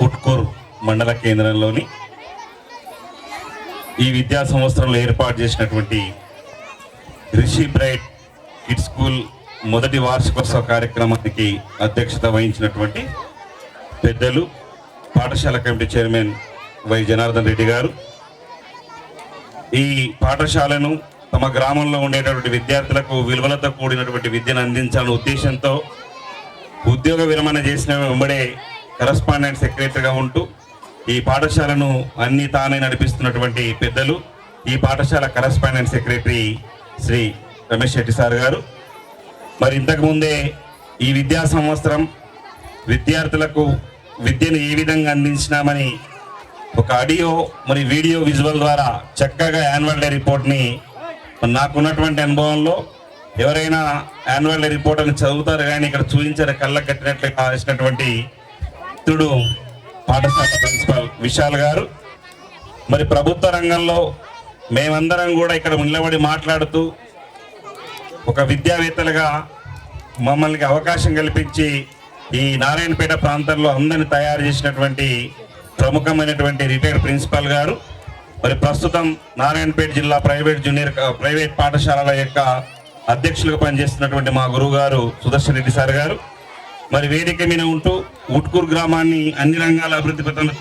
ఉట్కూర్ మండల కేంద్రంలోని ఈ విద్యా సంవత్సరంలో ఏర్పాటు చేసినటువంటి రిషి బ్రైట్ కిడ్స్ స్కూల్ మొదటి వార్షికోత్సవ కార్యక్రమానికి అధ్యక్షత వహించినటువంటి పెద్దలు పాఠశాల committee chairman why Janardhan Reddy గారు, ఈ పాఠశాలను తమ గ్రామంలో ఉండేటటువంటి విద్యార్థులకు విలువలతో కూడినటువంటి విద్యను అందించాలనే ఉద్దేశంతో ఉద్యోగ విరమణ చేసిన వెంబడే కరస్పాండెంట్ సెక్రటరీగా ఉంటూ ఈ పాఠశాలను అన్ని తానే నడిపిస్తున్నటువంటి పెద్దలు ఈ పాఠశాల correspondent secretary Shri Ramesh Shetty sir గారు. మరి ఇంతకుముందే ఈ విద్యా సంవత్సరం విద్యార్థులకు విద్యను ఏ విధంగా అందించినామని ఒక ఆడియో మరి వీడియో విజువల్ ద్వారా చక్కగా యాన్యువల్ డే రిపోర్ట్ని నాకున్నటువంటి అనుభవంలో ఎవరైనా యాన్యువల్ డే రిపోర్ట్ అని చదువుతారు కానీ ఇక్కడ చూపించారు కళ్ళకు కట్టినట్లు కావాల్సినటువంటి మిత్రుడు పాఠశాల ప్రిన్సిపల్ విశాల్ గారు. మరి ప్రభుత్వ రంగంలో మేమందరం కూడా ఇక్కడ నిలబడి మాట్లాడుతూ ఒక విద్యావేత్తలుగా మమ్మల్ని అవకాశం కల్పించి ఈ నారాయణపేట ప్రాంతంలో అందరిని తయారు చేసినటువంటి ప్రముఖమైనటువంటి రిటైర్డ్ ప్రిన్సిపల్ గారు, మరి ప్రస్తుతం నారాయణపేట జిల్లా ప్రైవేట్ పాఠశాలల యొక్క అధ్యక్షులుగా పనిచేస్తున్నటువంటి మా గురువు గారు సుదర్శన్ రెడ్డి సార్ గారు, మరి వేదిక మీద ఉంటూ ఉట్కూరు గ్రామాన్ని అన్ని రంగాల అభివృద్ధి పథంలో